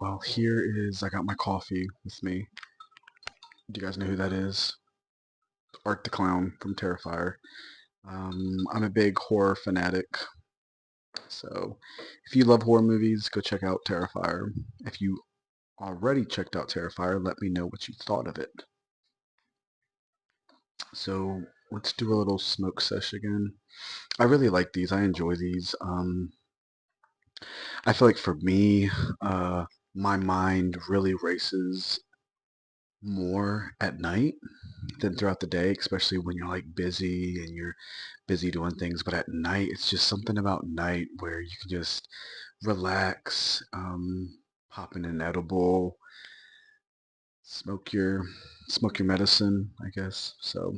well, here is, I got my coffee with me. Do you guys know who that is? Art the Clown from Terrifier. I'm a big horror fanatic, so if you love horror movies, go check out Terrifier. If you already checked out Terrifier, let me know what you thought of it. So let's do a little smoke sesh again. I really like these. I enjoy these. I feel like for me, my mind really races more at night than throughout the day, especially when you're like busy and you're busy doing things. But at night, it's just something about night where you can just relax, pop in an edible, smoke your smoke your medicine, I guess. So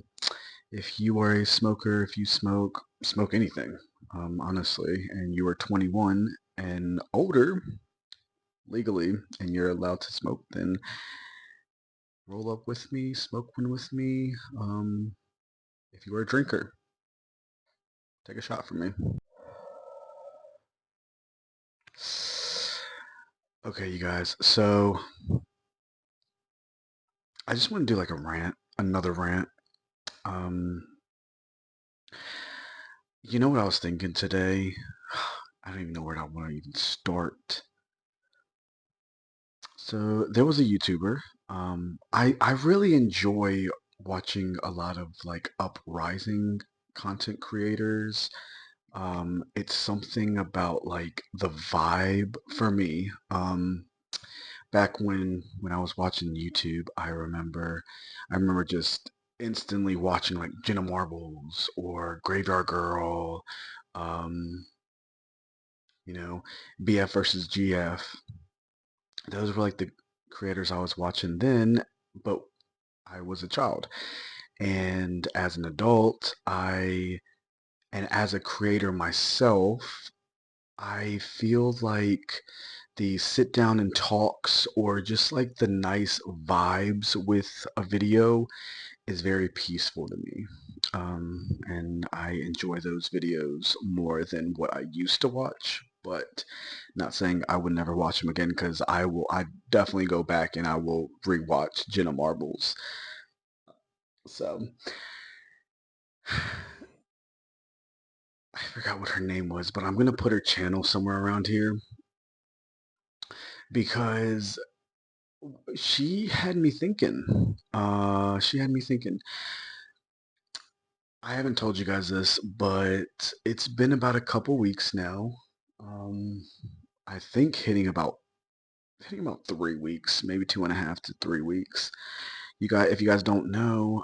if you are a smoker, if you smoke anything, honestly, and you are 21 and older legally, and you're allowed to smoke, then roll up with me, smoke one with me. If you are a drinker, take a shot for me. Okay, you guys. So I just want to do like a rant, another rant. Um, you know what I was thinking today? I don't even know where I want to even start. So there was a YouTuber. I really enjoy watching a lot of like uprising content creators. It's something about like the vibe for me. Back when I was watching YouTube, I remember just instantly watching like Jenna Marbles or Graveyard Girl, um, you know, BF versus GF. Those were like the creators I was watching then, but I was a child. And as an adult, and as a creator myself, I feel like the sit down and talks or just like the nice vibes with a video is very peaceful to me. And I enjoy those videos more than what I used to watch. But not saying I would never watch them again because I definitely go back and I will rewatch Jenna Marbles. So I forgot what her name was, but I'm gonna put her channel somewhere around here because she had me thinking. She had me thinking. I haven't told you guys this, but it's been about a couple weeks now. Um, I think hitting about 3 weeks, maybe 2.5 to 3 weeks. If you guys don't know,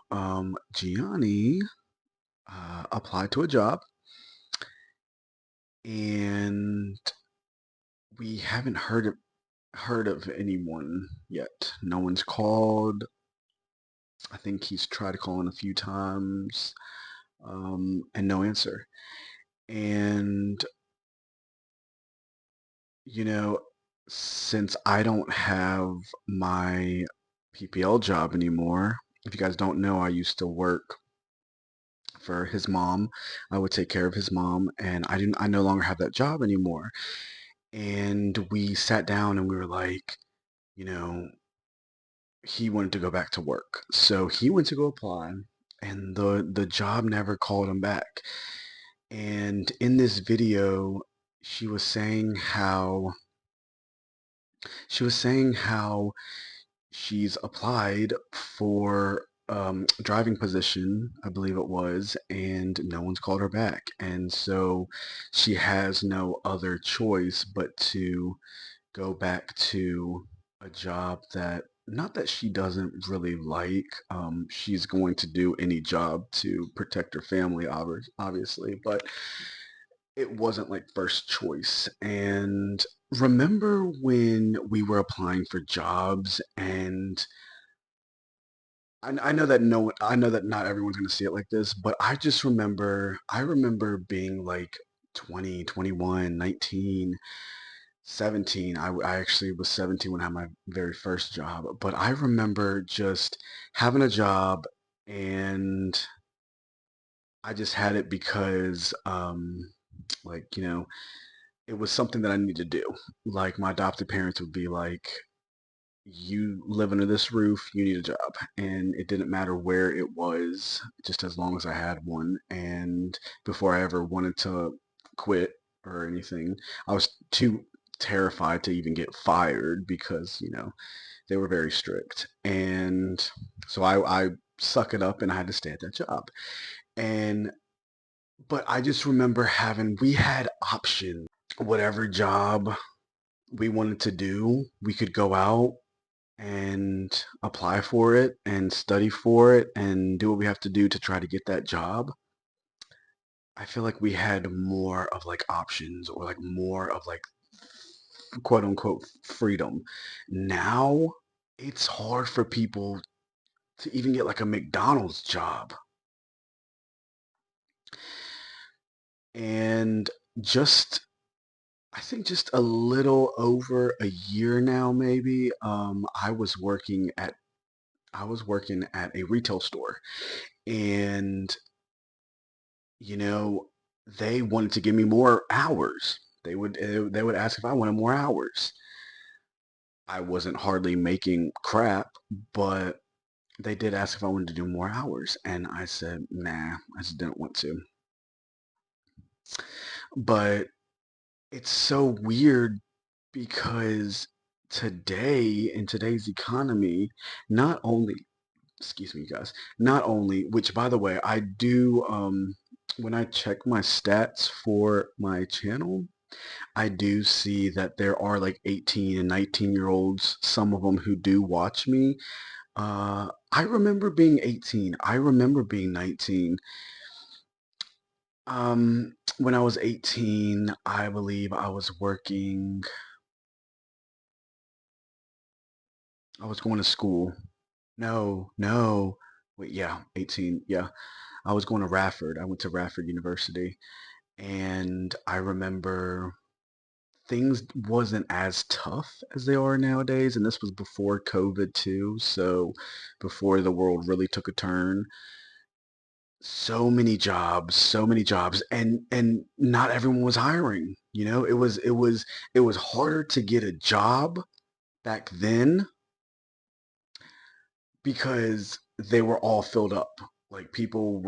Gianni applied to a job, and we haven't heard of anyone yet. No one's called. I think he's tried calling a few times, and no answer. And you know, since I don't have my PPL job anymore, if you guys don't know, I used to work for his mom. I would take care of his mom, and I no longer have that job anymore. And we sat down and we were like, you know, he wanted to go back to work. So he went to go apply, and the job never called him back. And in this video, she was saying how she was saying how she's applied for driving position, I believe it was, and no one's called her back. And so she has no other choice but to go back to a job that, not that she doesn't really like. She's going to do any job to protect her family, obviously, but it wasn't like first choice. And remember when we were applying for jobs, and I know that I know that not everyone's going to see it like this, but I remember being like 20, 21, 19, 17. I actually was 17 when I had my very first job, but I remember just having a job, and I just had it because like, it was something that I needed to do. Like my adopted parents would be like, you live under this roof, you need a job. And it didn't matter where it was, just as long as I had one. And before I ever wanted to quit or anything, I was too terrified to even get fired because, they were very strict. And so I suck it up and I had to stay at that job. And but I just remember we had options. Whatever job we wanted to do, we could go out and apply for it and study for it and do what we have to do to try to get that job. I feel like we had more of like options or like more of like quote unquote freedom. Now it's hard for people to even get like a McDonald's job. And just I think just a little over a year now, maybe. I was working at a retail store, and you know, they wanted to give me more hours. They would ask if I wanted more hours. I wasn't hardly making crap, but they did ask if I wanted to do more hours, and I said, nah, I just didn't want to. But it's so weird because today, in today's economy, not only, excuse me, guys, not only, which by the way, I do, when I check my stats for my channel, I do see that there are like 18 and 19-year-olds, some of them who do watch me. I remember being 18. I remember being 19. When I was 18, I believe I was going to school. No, no. Wait, yeah, 18. Yeah. I was going to Radford. I went to Radford University, and I remember things wasn't as tough as they are nowadays, and this was before COVID too, so before the world really took a turn. So many jobs, and not everyone was hiring. It was harder to get a job back then because they were all filled up. Like people,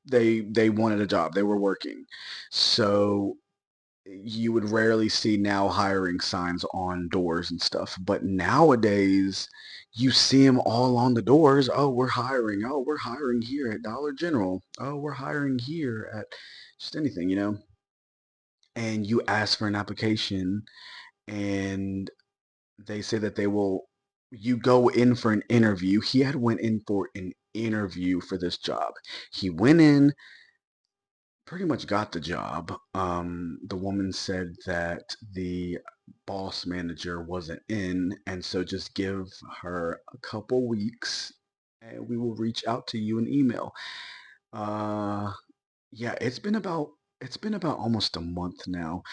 they wanted a job. They were working. So you would rarely see now hiring signs on doors and stuff. But nowadays, you see them all on the doors. Oh, we're hiring. Oh, we're hiring here at Dollar General. Oh, we're hiring here at just anything. And you ask for an application, and they say that you go in for an interview. He had went in for an interview for this job. He went in, pretty much got the job. The woman said that the boss manager wasn't in, and so just give her a couple weeks, and we will reach out to you in email. Uh, yeah, it's been about almost a month now,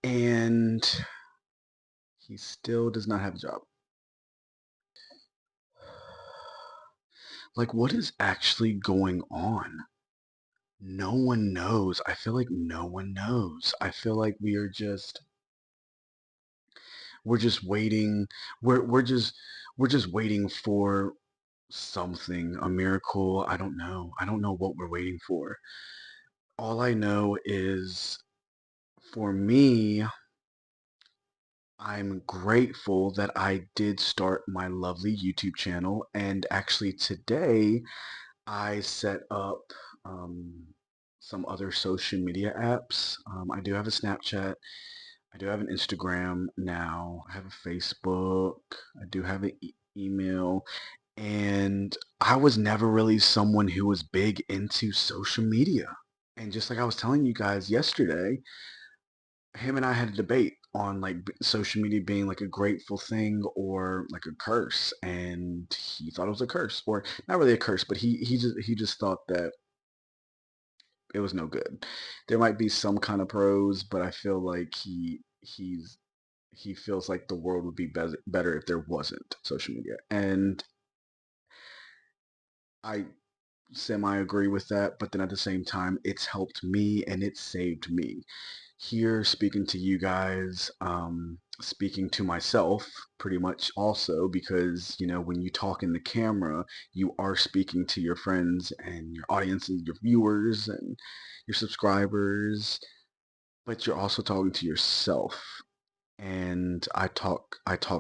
and he still does not have a job. Like, what is actually going on? No one knows. I feel like no one knows. I feel like we're just waiting. We're just waiting for something, a miracle. I don't know. I don't know what we're waiting for. All I know is for me, I'm grateful that I did start my lovely YouTube channel. And actually today I set up some other social media apps. I do have a Snapchat. I do have an Instagram now. I have a Facebook. I do have an email. And I was never really someone who was big into social media. And just like I was telling you guys yesterday, him and I had a debate on like social media being like a grateful thing or like a curse, and he thought it was a curse, or not really a curse, but he just thought that it was no good. There might be some kind of pros, but I feel like he feels like the world would be better if there wasn't social media. And I semi agree with that, but then at the same time, it's helped me and it saved me. Here, speaking to you guys, speaking to myself pretty much also, because, when you talk in the camera, you are speaking to your friends and your audience and your viewers and your subscribers, but you're also talking to yourself. And I talk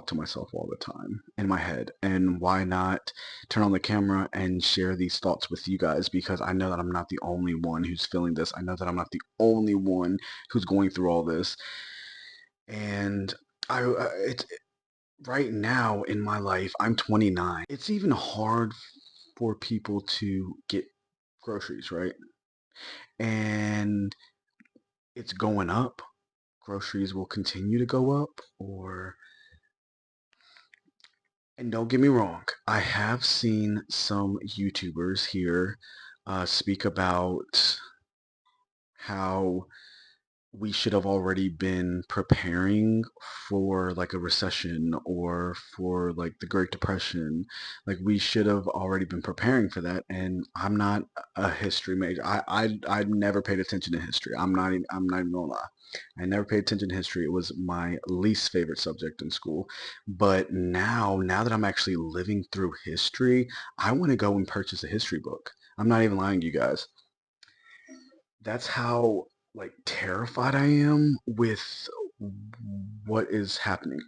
to myself all the time in my head. And why not turn on the camera and share these thoughts with you guys, because I know that I'm not the only one who's feeling this. I know that I'm not the only one who's going through all this. And it's right now in my life, I'm 29. It's even hard for people to get groceries, right? And it's going up. Groceries will continue to go up, or and don't get me wrong, I have seen some YouTubers here speak about how we should have already been preparing for like a recession or for like the Great Depression. Like we should have already been preparing for that. And I'm not a history major. I never paid attention to history. I'm not even gonna lie. I never paid attention to history. It was my least favorite subject in school. But now that I'm actually living through history, I want to go and purchase a history book. I'm not even lying to you guys. That's how like terrified I am with what is happening.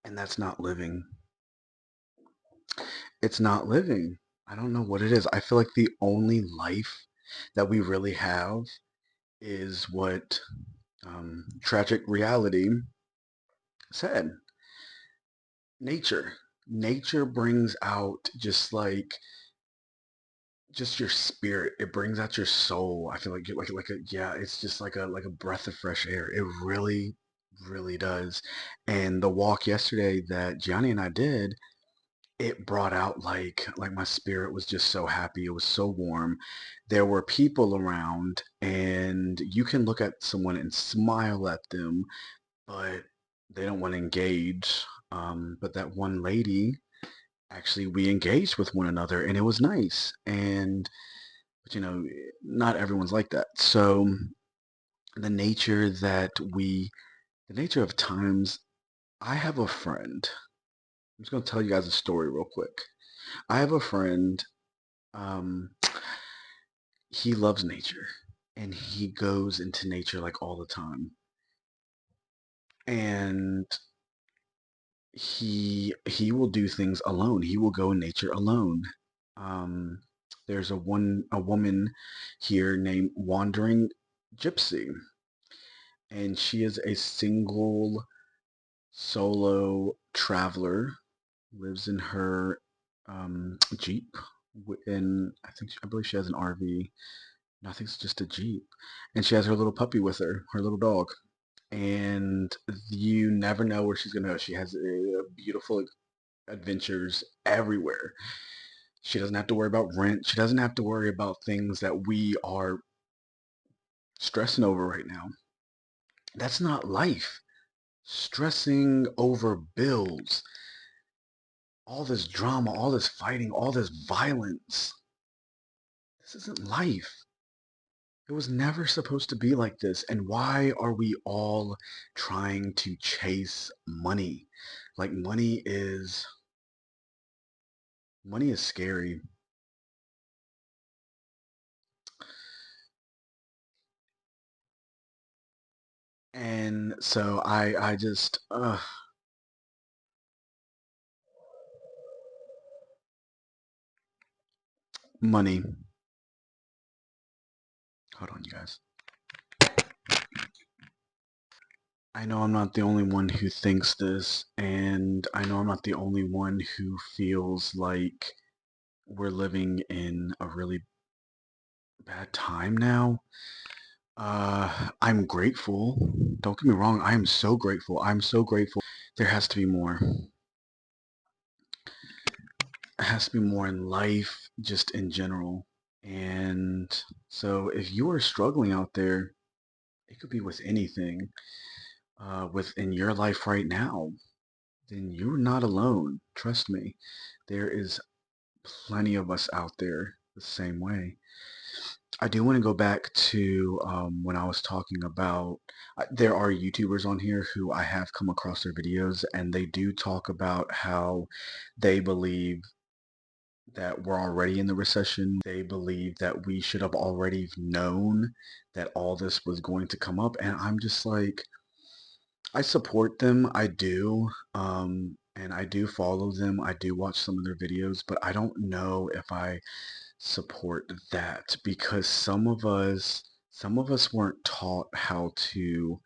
And that's not living. It's not living. I don't know what it is. I feel like the only life that we really have is what tragic reality said. Nature. Nature brings out just your spirit. It brings out your soul. I feel like a, yeah, it's just like a breath of fresh air. It really really does. And the walk yesterday that Gianni and I did, it brought out like my spirit was just so happy. It was so warm. There were people around, and you can look at someone and smile at them, but they don't want to engage. But that one lady, actually, we engaged with one another, and it was nice. And but not everyone's like that. So the nature that we, the nature of times. I have a friend. I'm just gonna tell you guys a story real quick. I have a friend. Um, he loves nature, and he goes into nature like all the time. And he will do things alone. He will go in nature alone. Um, there's a woman here named Wandering Gypsy, and she is a single solo traveler, lives in her Jeep, and I believe she has an RV. No, I think it's just a Jeep, and she has her little puppy with her, her little dog. And you never know where she's gonna go. She has beautiful adventures everywhere. She doesn't have to worry about rent. She doesn't have to worry about things that we are stressing over right now. That's not life. Stressing over bills, all this drama, all this fighting, all this violence. This isn't life. It was never supposed to be like this. And why are we all trying to chase money? Like money is scary. And so I just money. Hold on, you guys. I know I'm not the only one who thinks this, and I know I'm not the only one who feels like we're living in a really bad time now. I'm grateful. Don't get me wrong. I am so grateful. I'm so grateful. There has to be more. There has to be more in life, just in general. And so if you are struggling out there, it could be with anything, within your life right now. then you're not alone. Trust me. There is plenty of us out there the same way. I do want to go back to when I was talking about there are YouTubers on here who I have come across their videos, and they do talk about how they believe that we're already in the recession. They believe that we should have already known that all this was going to come up. And I'm just like, I support them. I do. And I do follow them. I do watch some of their videos, but I don't know if I support that because some of us weren't taught how to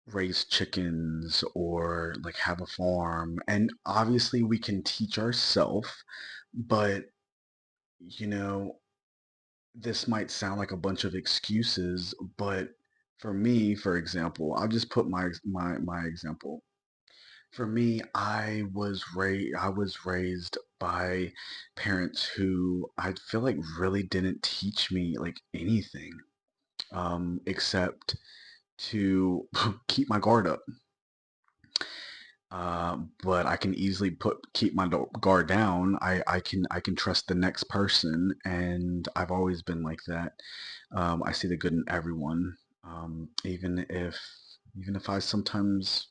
raise chickens or like have a farm. And obviously we can teach ourselves, but you know, this might sound like a bunch of excuses, but for me, for example, I'll just put my example. For me, I was raised by parents who I feel like really didn't teach me like anything, except to keep my guard up. But I can easily keep my guard down. I can trust the next person, and I've always been like that. I see the good in everyone, even if I sometimes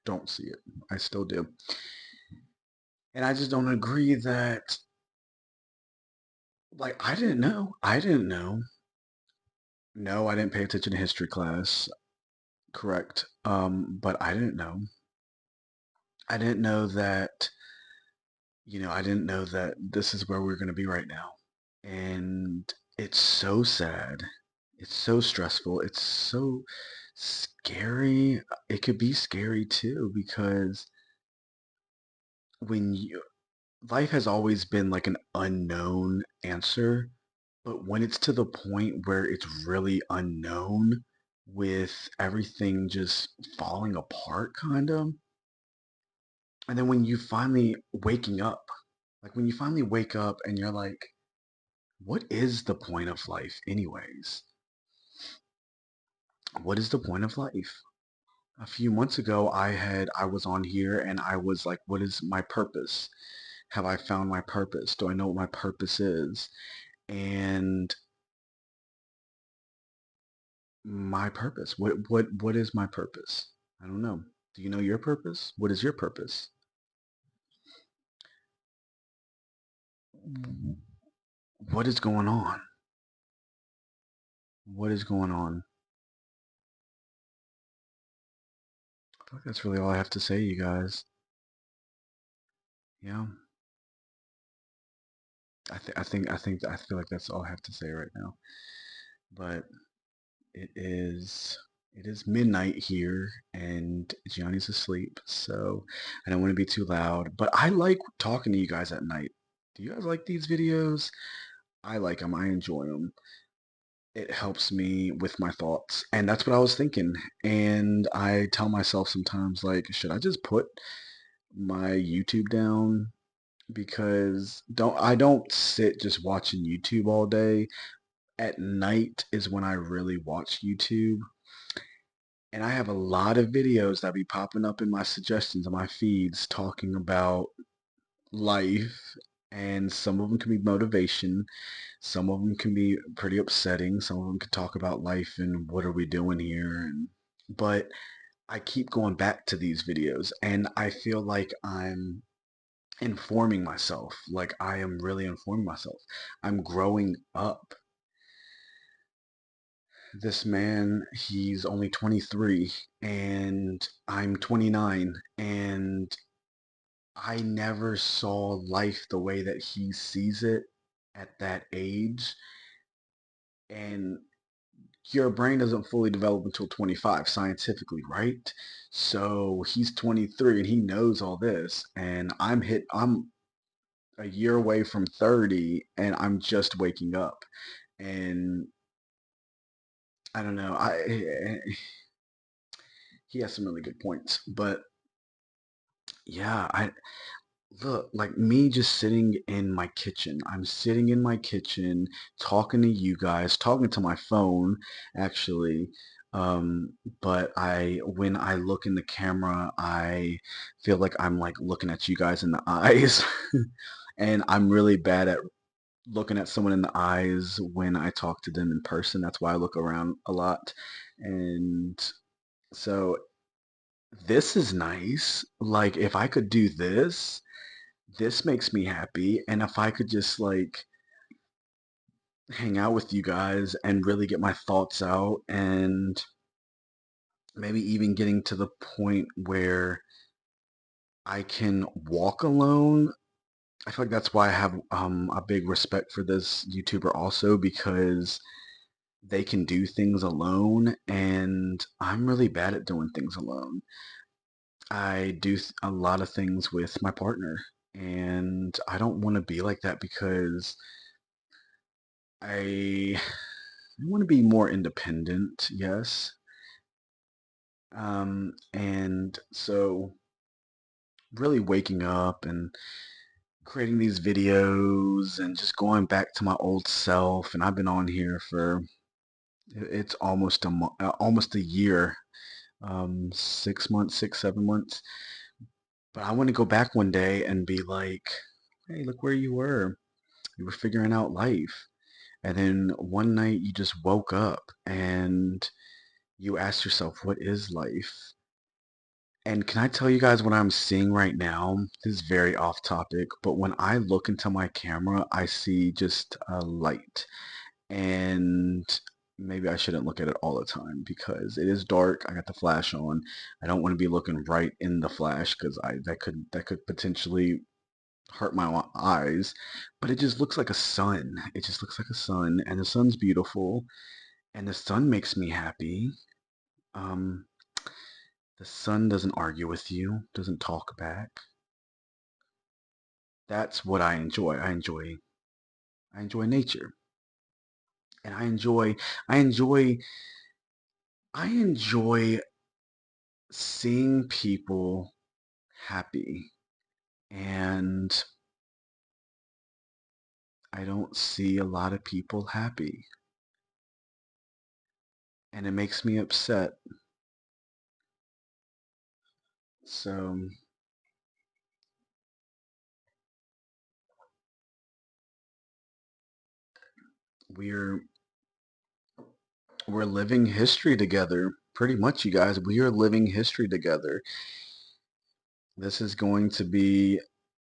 don't see it, I still do. And I just don't agree that like I didn't know. I didn't know. No, I didn't pay attention to history class. Correct. But I didn't know. I didn't know that I didn't know that this is where we're going to be right now. And it's so sad. It's so stressful. It's so scary. It could be scary too because when you life has always been like an unknown answer, but when it's to the point where it's really unknown with everything just falling apart kind of, and then when you finally waking up, like when you finally wake up and you're like, what is the point of life anyways? What is the point of life? A few months ago, I was on here and I was like, what is my purpose? Have I found my purpose? Do I know what my purpose is? And my purpose, what is my purpose? I don't know. Do you know your purpose? What is your purpose? What is going on? What is going on? I feel like that's really all I have to say, you guys. Yeah. I feel like that's all I have to say right now. But it is it is midnight here and Gianni's asleep, so I don't want to be too loud. But I like talking to you guys at night. Do you guys like these videos? I like them. I enjoy them. It helps me with my thoughts, and that's what I was thinking. And I tell myself sometimes, like, should I just put my YouTube down? Because I don't sit just watching YouTube all day. At night is when I really watch YouTube. And I have a lot of videos that be popping up in my suggestions on my feeds talking about life. And some of them can be motivation. Some of them can be pretty upsetting. Some of them can talk about life and what are we doing here. But I keep going back to these videos and I feel like I'm informing myself. Like I am really informing myself. I'm growing up. This man, he's only 23 and I'm 29, and I never saw life the way that he sees it at that age. And your brain doesn't fully develop until 25 scientifically, right? So he's 23 and he knows all this, and I'm a year away from 30 and I'm just waking up. And I don't know. He has some really good points, but yeah, I look like me just sitting in my kitchen. I'm sitting in my kitchen talking to you guys, talking to my phone actually. Um, but when I look in the camera, I feel like I'm like looking at you guys in the eyes. And I'm really bad at looking at someone in the eyes when I talk to them in person. That's why I look around a lot. And so this is nice. Like if I could do this, this makes me happy. And if I could just like hang out with you guys and really get my thoughts out and maybe even getting to the point where I can walk alone. I feel like that's why I have a big respect for this YouTuber also because they can do things alone and I'm really bad at doing things alone. I do a lot of things with my partner and I don't want to be like that because I want to be more independent, yes. And so really waking up and creating these videos and just going back to my old self. And I've been on here for it's almost a year, 6 months, 6, 7 months. But I want to go back one day and be like, hey, look where you were. You were figuring out life. And then one night you just woke up and you asked yourself, what is life? And can I tell you guys what I'm seeing right now? This is very off topic, but when I look into my camera, I see just a light. And maybe I shouldn't look at it all the time because it is dark. I got the flash on. I don't want to be looking right in the flash because I that could potentially hurt my eyes. But it just looks like a sun. It just looks like a sun, and the sun's beautiful, and the sun makes me happy. Um, the sun doesn't argue with you, doesn't talk back. That's what I enjoy. I enjoy nature. And I enjoy I enjoy seeing people happy. And I don't see a lot of people happy. And it makes me upset. So we're we're living history together. Pretty much, you guys, we are living history together. This is going to be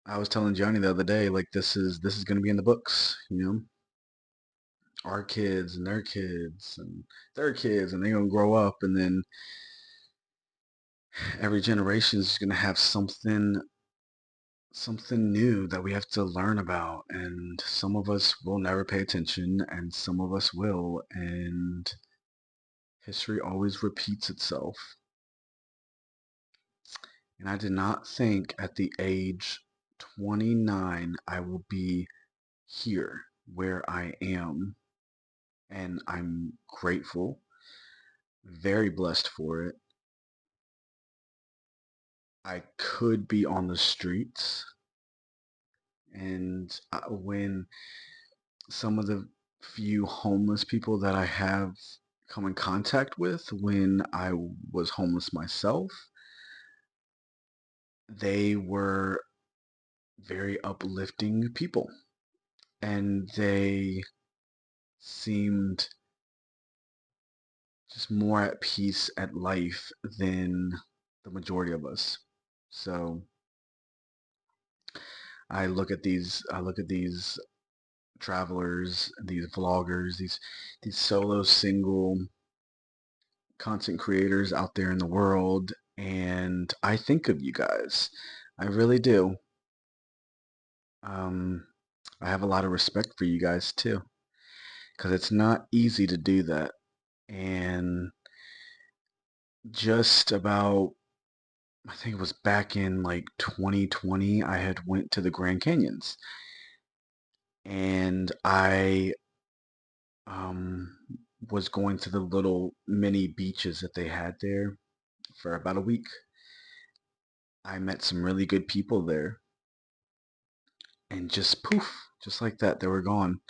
I was telling Johnny the other day, like this is going to be in the books, you know, our kids and their kids, and they're going to grow up, and then every generation is going to have something new that we have to learn about, and some of us will never pay attention, and some of us will, and history always repeats itself. And I did not think at the age 29 I will be here where I am, and I'm grateful, very blessed for it. I could be on the streets, and when some of the few homeless people that I have come in contact with when I was homeless myself, they were very uplifting people, and they seemed just more at peace at life than the majority of us. So I look at these travelers, these vloggers, these solo single content creators out there in the world, and I think of you guys. I really do. Um, I have a lot of respect for you guys too, because it's not easy to do that. And just about, I think it was back in like 2020, I had went to the Grand Canyons, and I um, was going to the little mini beaches that they had there for about a week. I met some really good people there, and just poof, just like that, they were gone.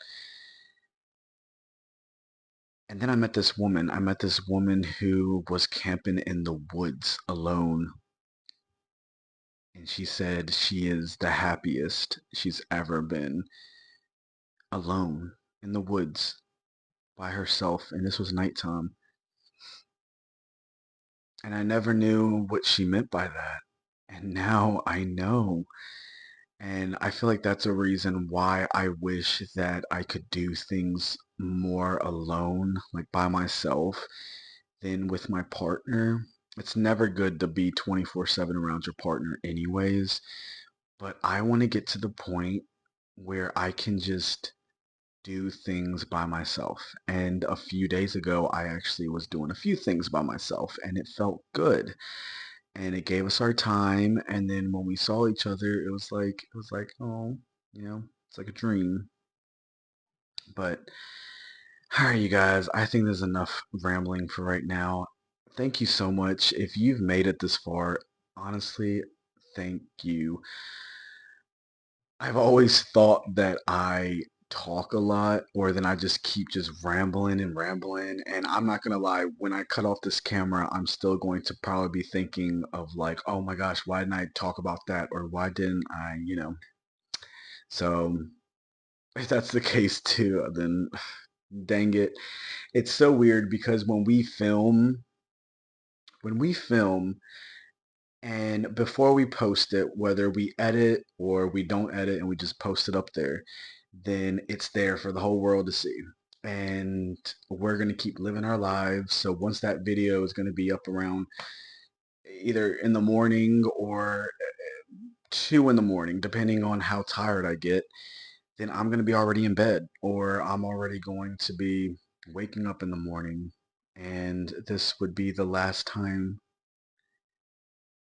And then I met this woman. I met this woman who was camping in the woods alone. And she said she is the happiest she's ever been alone in the woods by herself. And this was nighttime. And I never knew what she meant by that. And now I know. And I feel like that's a reason why I wish that I could do things more alone, like by myself, than with my partner. It's never good to be 24/7 around your partner anyways, but I want to get to the point where I can just do things by myself. And a few days ago, I actually was doing a few things by myself and it felt good. And it gave us our time, and then when we saw each other, it was like, oh, it's like a dream. But all right, you guys, I think there's enough rambling for right now. Thank you so much. If you've made it this far, honestly, thank you. I've always thought that I talk a lot or then I just keep just rambling and rambling. And I'm not gonna lie, when I cut off this camera, I'm still going to probably be thinking of like, oh my gosh, why didn't I talk about that? Or why didn't I? So if that's the case too, then dang it. It's so weird because when we film and before we post it, whether we edit or we don't edit and we just post it up there, then it's there for the whole world to see. And we're going to keep living our lives. So once that video is going to be up around either in the morning or 2 in the morning, depending on how tired I get, then I'm going to be already in bed or I'm already going to be waking up in the morning. And this would be the last time,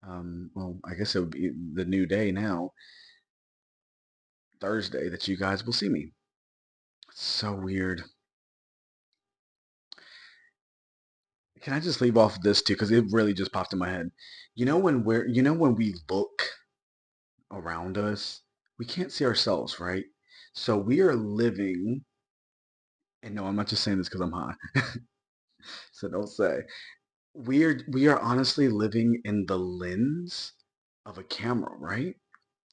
well, I guess it would be the new day now, Thursday, that you guys will see me. It's so weird. Can I just leave off this too? Because it really just popped in my head. You know when we look around us, we can't see ourselves, right? So we are living, and no, I'm not just saying this because I'm high. So don't say. We are honestly living in the lens of a camera, right?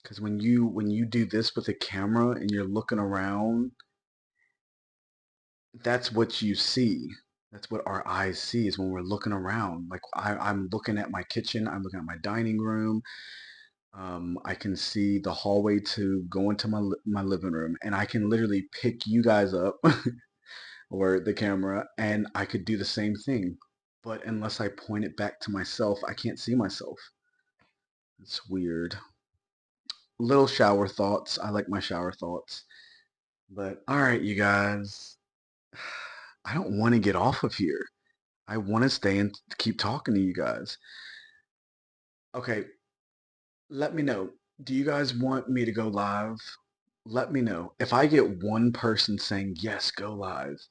Because when you do this with a camera and you're looking around, that's what you see. That's what our eyes see is when we're looking around. Like I'm looking at my kitchen, I'm looking at my dining room. I can see the hallway to go into my living room, and I can literally pick you guys up or the camera, and I could do the same thing. But unless I point it back to myself, I can't see myself. It's weird. Little shower thoughts. I like my shower thoughts. But all right, you guys. I don't want to get off of here. I want to stay and keep talking to you guys. Okay, let me know. Do you guys want me to go live? Let me know. If I get one person saying, yes, go live,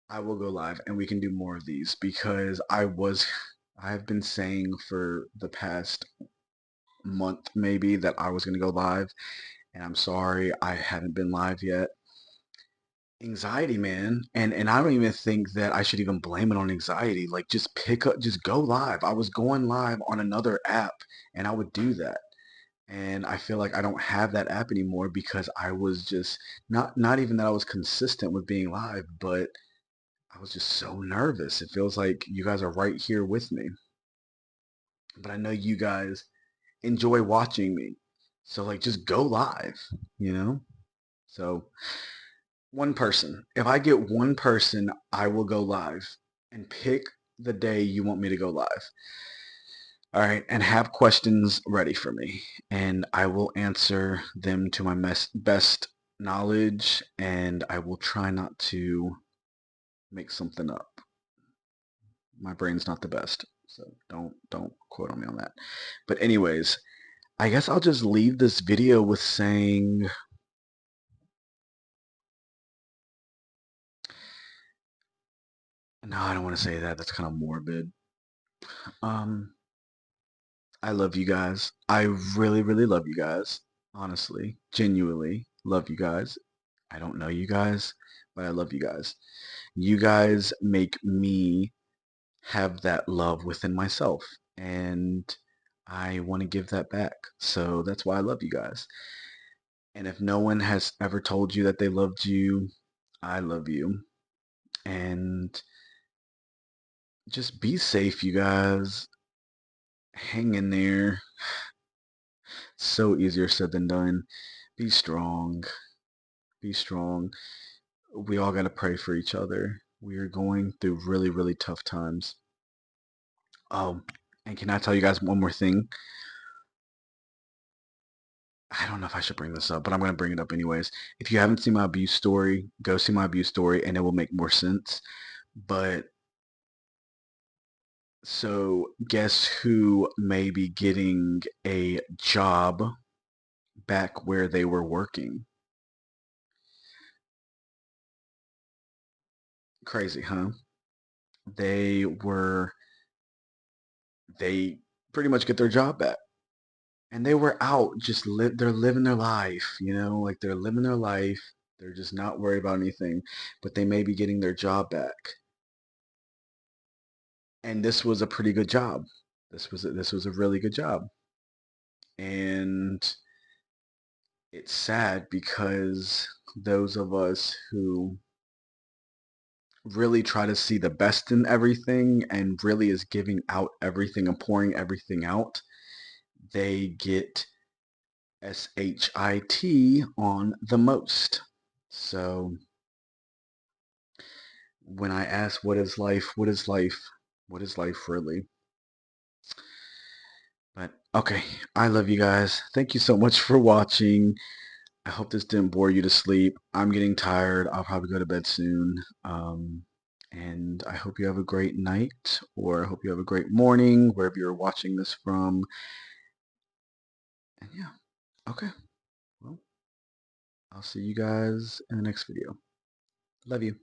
I will go live and we can do more of these because I've been saying for the past month maybe that I was going to go live, and I'm sorry I haven't been live yet. Anxiety, man. And I don't even think that I should even blame it on anxiety. Like just go live. I was going live on another app and I would do that. And I feel like I don't have that app anymore because I was just not even that I was consistent with being live, but I was just so nervous. It feels like you guys are right here with me. But I know you guys enjoy watching me. So like just go live, you know? So one person. If I get one person, I will go live and pick the day you want me to go live. All right, and have questions ready for me, and I will answer them to my best knowledge, and I will try not to make something up. My brain's not the best, so don't quote on me on that. But anyways, I guess I'll just leave this video with saying, no, I don't want to say that. That's kind of morbid. Um, I love you guys. I really, really love you guys. Honestly, genuinely love you guys. I don't know you guys, but I love you guys. You guys make me have that love within myself, and I want to give that back. So that's why I love you guys. And if no one has ever told you that they loved you, I love you. And just be safe, you guys. Hang in there. So easier said than done. Be strong. Be strong. We all got to pray for each other. We are going through really, really tough times. Oh, and can I tell you guys one more thing? I don't know if I should bring this up, but I'm going to bring it up anyways. If you haven't seen my abuse story, go see my abuse story and it will make more sense. But so guess who may be getting a job back where they were working? Crazy, huh? They were, they pretty much get their job back. And they were out just they're living their life, like they're living their life. They're just not worried about anything, but they may be getting their job back. And this was a pretty good job. This was a really good job. And it's sad because those of us who really try to see the best in everything and really is giving out everything and pouring everything out, they get SHIT on the most. So when I ask what is life, what is life, what is life really? But okay, I love you guys. Thank you so much for watching. I hope this didn't bore you to sleep. I'm getting tired. I'll probably go to bed soon. And I hope you have a great night, or I hope you have a great morning, wherever you're watching this from. And yeah, okay. Well, I'll see you guys in the next video. Love you.